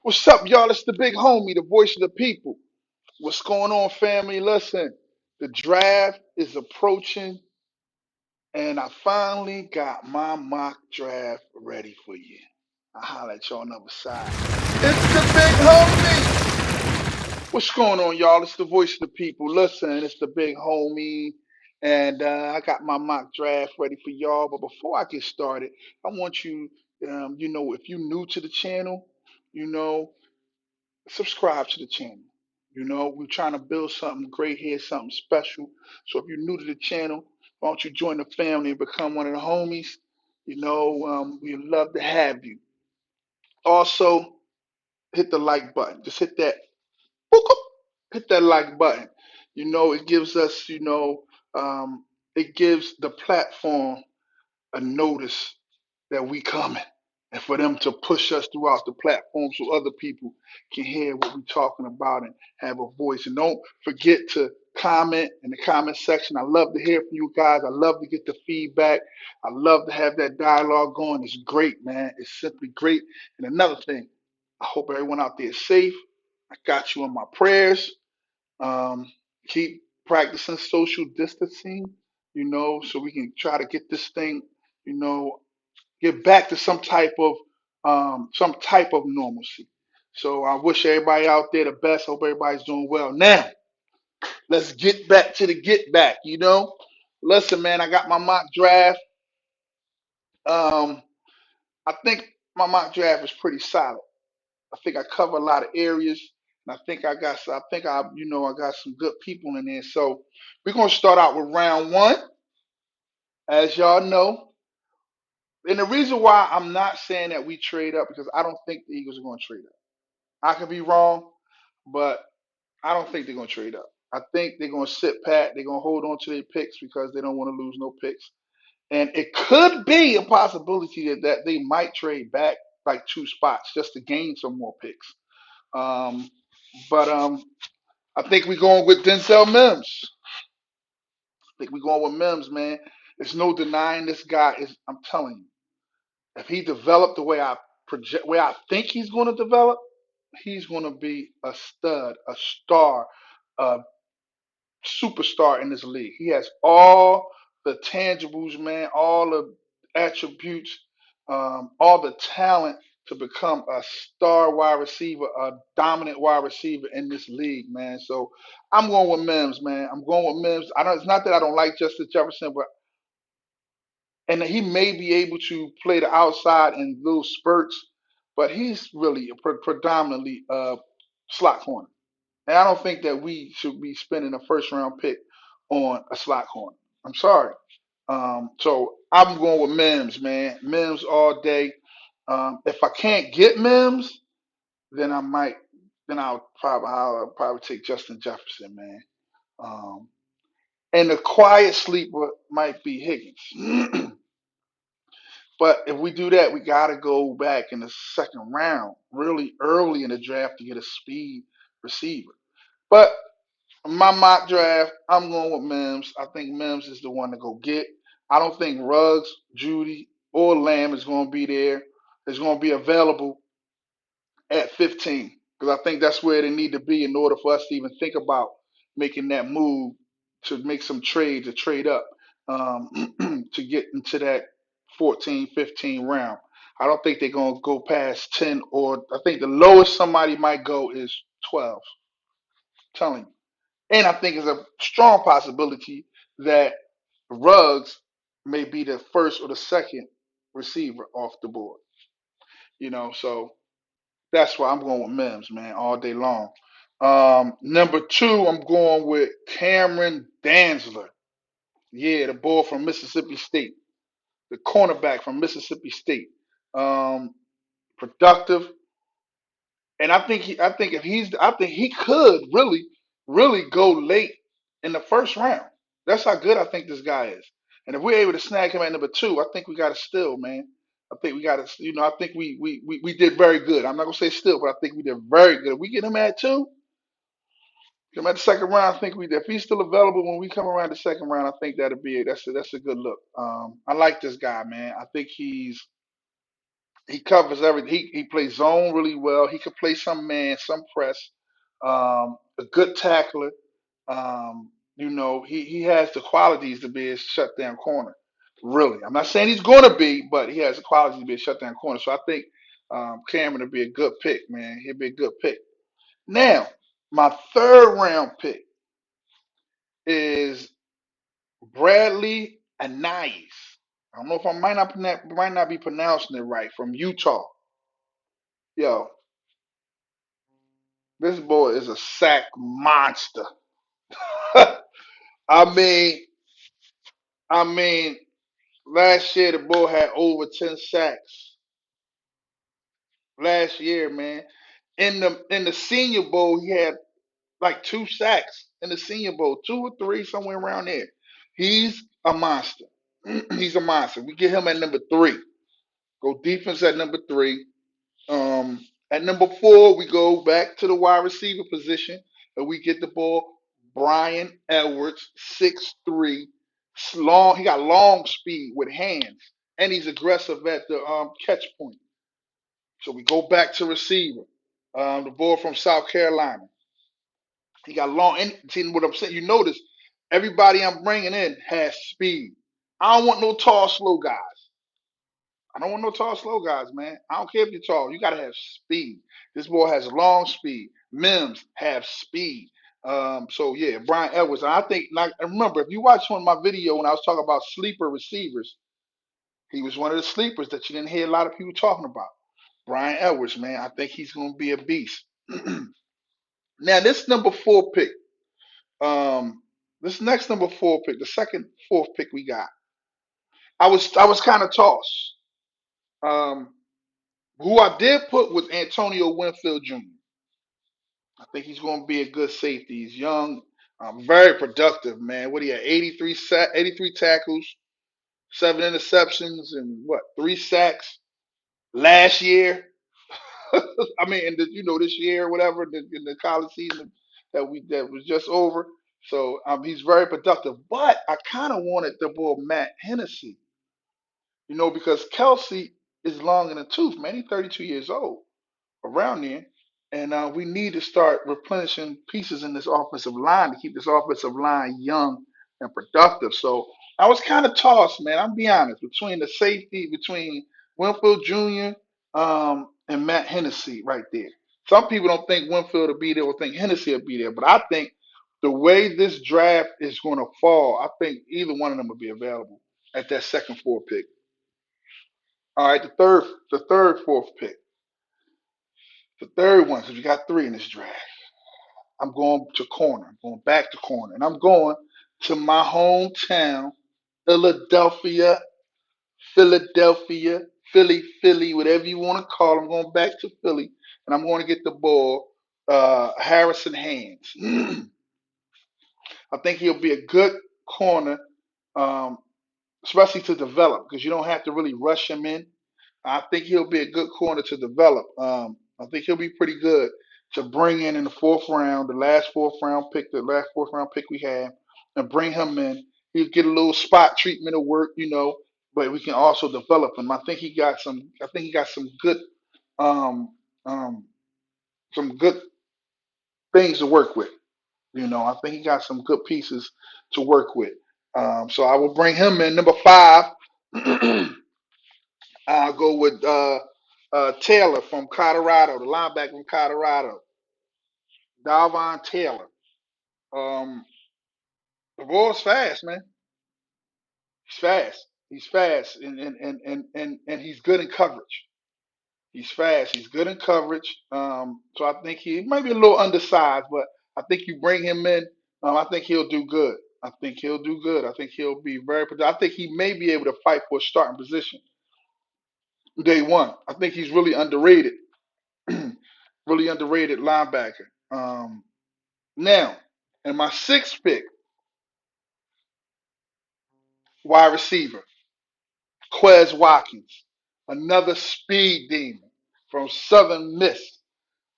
What's up, y'all? It's the big homie, the voice of the people. What's going on, family? Listen, the draft is approaching, and I finally got my mock draft ready for you. I'll holler at y'all on the other side. It's the big homie. What's going on, y'all? It's the voice of the people. Listen, it's the big homie, and I got my mock draft ready for y'all. But before I get started, I want you, if you're new to the channel, you know, subscribe to the channel. We're trying to build something great here, something special. So if you're new to the channel, why don't you join the family and become one of the homies? We'd love to have you. Also, hit the like button. Just hit that, boop, boop, hit that like button. It gives us, it gives the platform a notice that we coming and for them to push us throughout the platform so other people can hear what we're talking about and have a voice. And don't forget to comment in the comment section. I love to hear from you guys. I love to get the feedback. I love to have that dialogue going. It's great, man. It's simply great. And another thing, I hope everyone out there is safe. I got you in my prayers. Um, keep practicing social distancing, so we can try to get this thing, you know, get back to some type of normalcy. So I wish everybody out there the best. Hope everybody's doing well. Now, let's get back to the get back. Listen, man, I got my mock draft. Um, I think my mock draft is pretty solid. I think I cover a lot of areas. And I got some good people in there. So we're gonna start out with round one, as y'all know. And the reason why I'm not saying that we trade up because I don't think the Eagles are gonna trade up. I could be wrong, but I don't think they're gonna trade up. I think they're gonna sit pat. They're gonna hold on to their picks because they don't want to lose no picks. And it could be a possibility that they might trade back like two spots just to gain some more picks. Um, but I think we're going with Denzel Mims. I think we're going with Mims, man. There's no denying this guy is. I'm telling you, if he developed the way I project, way I think he's going to develop, he's going to be a stud, a star, a superstar in this league. He has all the tangibles, man, all the attributes, all the talent to become a star wide receiver, a dominant wide receiver in this league, man. So I'm going with Mims, man. I'm going with Mims. I don't. It's not that I don't like Justin Jefferson, but and he may be able to play the outside in little spurts, but he's really predominantly a slot corner. And I don't think that we should be spending a first round pick on a slot corner. I'm sorry. So I'm going with Mims, man. Mims all day. If I can't get Mims, then I might. Then I'll probably take Justin Jefferson, man. Um, and the quiet sleeper might be Higgins. But if we do that, we got to go back in the second round, really early in the draft to get a speed receiver. But my mock draft, I'm going with Mims. I think Mims is the one to go get. I don't think Ruggs, Judy, or Lamb is going to be there. Is going to be available at 15 because I think that's where they need to be in order for us to even think about making that move to make some trades or trade up to get into that 14, 15 round. I don't think they're going to go past 10 or I think the lowest somebody might go is 12. I'm telling you. And I think it's a strong possibility that Ruggs may be the first or the second receiver off the board. So that's why I'm going with Mims, man, all day long. Number two, I'm going with Cameron Danzler. Yeah, the boy from Mississippi State, the cornerback from Mississippi State. Um, Productive, and I think he could really, really go late in the first round. That's how good I think this guy is. And if we're able to snag him at number two, I think we got to steal, man. I think we got to, I think we did very good. I'm not gonna say still, but I think we did very good. If we get him at two, come at the second round. I think if he's still available when we come around the second round, I think that's a good look. I like this guy, man. I think he's He covers everything. He plays zone really well. He could play some man, some press. A good tackler. He has the qualities to be a shutdown corner. Really, I'm not saying he's going to be, but he has the qualities to be a shutdown corner. So I think Cameron will be a good pick, man. He'll be a good pick. Now, my third round pick is Bradley Anais. I don't know if I might not be pronouncing it right, from Utah. Yo, this boy is a sack monster. I mean, I mean, last year the boy had over 10 sacks. Last year, man. In the Senior Bowl, he had like 2 sacks in the Senior Bowl, 2 or 3, somewhere around there. He's a monster. He's a monster. We get him at number 3. Go defense at number 3. At number 4, we go back to the wide receiver position, and we get the ball. Brian Edwards, 6'3", long. He got long speed with hands, and he's aggressive at the catch point. So we go back to receiver. The boy from South Carolina. He got long. And see what I'm saying. You notice everybody I'm bringing in has speed. I don't want no tall, slow guys. I don't want no tall, slow guys, man. I don't care if you're tall. You gotta have speed. This boy has long speed. Mims have speed. So yeah, Brian Edwards. I think, like, I remember, if you watch one of my video when I was talking about sleeper receivers, he was one of the sleepers that you didn't hear a lot of people talking about. Brian Edwards, man. I think he's gonna be a beast. Now this number 4 pick. Um, this next number 4 pick, the second, fourth pick we got. I was kind of tossed. Um, who I did put was Antonio Winfield Jr. I think he's going to be a good safety. He's young, very productive, man. What he had, 83 tackles, 7 interceptions, and what, 3 sacks last year. I mean, this year or whatever, in the college season that was just over. So he's very productive. But I kind of wanted the boy Matt Hennessy, because Kelsey is long in the tooth, man. He's 32 years old, around there. And we need to start replenishing pieces in this offensive line to keep this offensive line young and productive. So I was kind of tossed, man. I'll be honest, between the safety, between Winfield Jr. And Matt Hennessy right there. Some people don't think Winfield will be there or think Hennessy will be there, but I think the way this draft is going to fall, I think either one of them will be available at that second, fourth pick. All right, the third, fourth pick. The third one, because we got 3 in this draft. I'm going to corner. I'm going back to corner. And I'm going to my hometown, Philadelphia, Philadelphia, Philly, whatever you want to call it. I'm going back to Philly, and I'm going to get the ball, Harrison Haynes. I think he'll be a good corner, um, especially to develop, because you don't have to really rush him in. I think he'll be a good corner to develop. I think he'll be pretty good to bring in the fourth round, the last fourth round pick we had, and bring him in. He'll get a little spot treatment of work, but we can also develop him. I think he got some. I think he got um, um, some good things to work with. I think he got some good pieces to work with. So I will bring him in. Number 5. I'll go with Taylor from Colorado, the linebacker from Colorado, Dalvin Taylor. Um, the ball's fast, man. He's fast. He's fast, and he's good in coverage. He's fast. He's good in coverage. So I think he might be a little undersized, but I think you bring him in. I think he'll do good. I think he'll do good. I think he'll be very productive. I think he may be able to fight for a starting position day one. I think he's really underrated. Really underrated linebacker. Now, in my 6th pick, wide receiver, Quez Watkins, another speed demon from Southern Miss.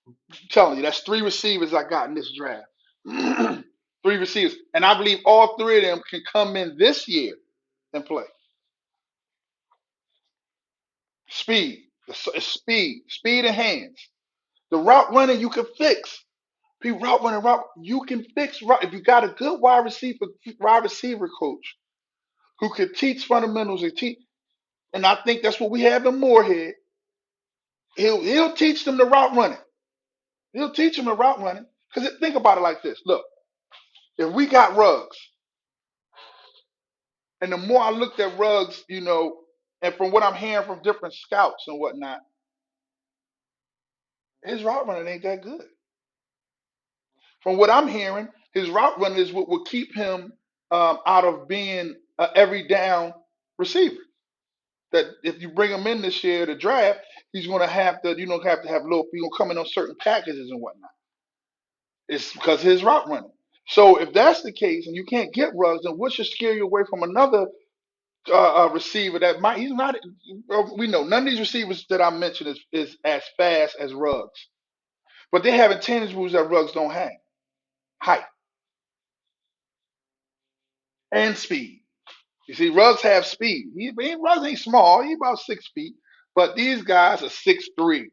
I'm telling you, that's 3 receivers I got in this draft. 3 receivers. And I believe all 3 of them can come in this year and play. Speed. It's speed and hands. The route running you can fix. People route running route you can fix. If you got a good wide receiver coach who could teach fundamentals and teach, and I think that's what we have in Moorhead. He'll teach them the route running. He'll teach them the route running. Because think about it like this. Look, if we got Ruggs, and the more I looked at Ruggs, and from what I'm hearing from different scouts and whatnot, his route running ain't that good. From what I'm hearing, his route running is what will keep him out of being an every down receiver. That if you bring him in this year to draft, he's going to have to, have little, he's going to come in on certain packages and whatnot. It's because of his route running. So if that's the case and you can't get Ruggs, then what should scare you away from another receiver that might, he's not, we know none of these receivers that I mentioned is as fast as Ruggs, but they have intangibles that Ruggs don't have: height and speed. You see, Ruggs have speed. Ruggs ain't small. He about 6 feet, but these guys are 6'3".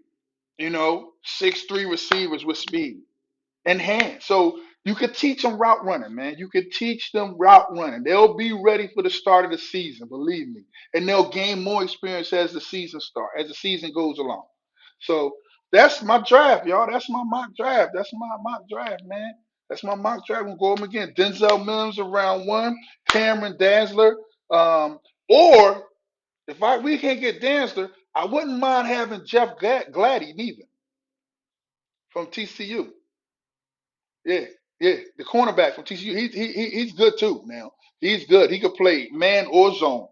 6'3" receivers with speed and hands. So you could teach them route running, man. You could teach them route running. They'll be ready for the start of the season, believe me, and they'll gain more experience as the season goes along. So that's my draft, y'all. That's my mock draft. That's my mock draft, man. That's my mock draft. We'll go over again. Denzel Mims around one, Cameron Dansler. Um, or if we can't get Dansler, I wouldn't mind having Jeff Gladdy neither from TCU. Yeah, yeah, the cornerback from TCU. He's good too. Now he's good. He could play man or zone.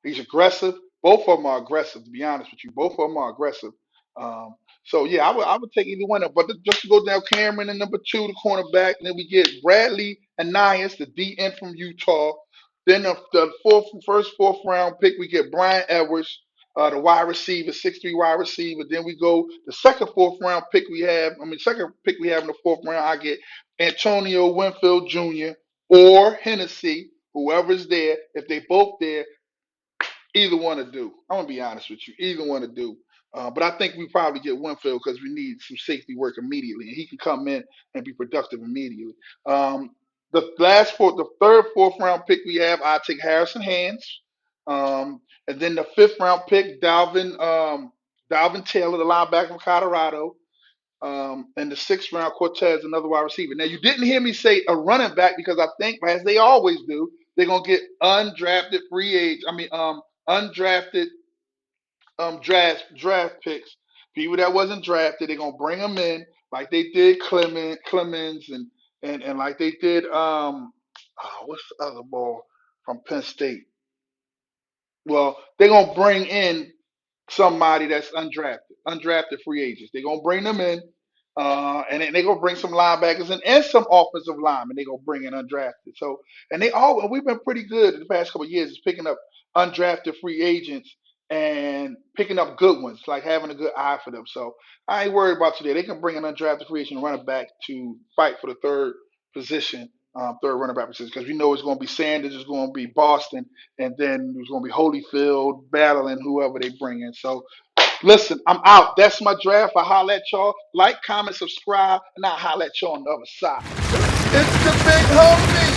He's aggressive. Both of them are aggressive. To be honest with you, both of them are aggressive. Um, so yeah, I would take either one of them. But just to go down, Cameron and number two, the cornerback. And then we get Bradley Anias, the DN from Utah. Then the first fourth round pick, we get Brian Edwards, the wide receiver, 6'3" wide receiver. Then we go the second fourth round pick we have. Second pick we have in the fourth round. I get Antonio Winfield Jr. or Hennessy, whoever's there. If they both there, either one to do. I'm gonna be honest with you, either one to do. But I think we probably get Winfield because we need some safety work immediately, and he can come in and be productive immediately. The third, fourth round pick we have, I take Harrison Hands, and then the fifth round pick, Dalvin Taylor, the linebacker from Colorado. In the sixth round, Cortez, another wide receiver. Now, you didn't hear me say a running back because I think, as they always do, they're gonna get undrafted free agents. Undrafted draft picks. People that wasn't drafted, they're gonna bring them in like they did Clemens and like they did what's the other ball from Penn State? Well, they're gonna bring in somebody that's undrafted free agents. They're gonna bring them in, and they're gonna bring some linebackers and some offensive linemen. They're gonna bring in undrafted. So, and we've been pretty good in the past couple of years, is picking up undrafted free agents and picking up good ones, like having a good eye for them. So I ain't worried about today. They can bring an undrafted free agent running back to fight for the third position. Third running back position, because we know it's going to be Sanders, it's going to be Boston, and then there's going to be Holyfield battling whoever they bring in. So, listen, I'm out. That's my draft. I holler at y'all. Like, comment, subscribe, and I'll holler at y'all on the other side. It's the big homie.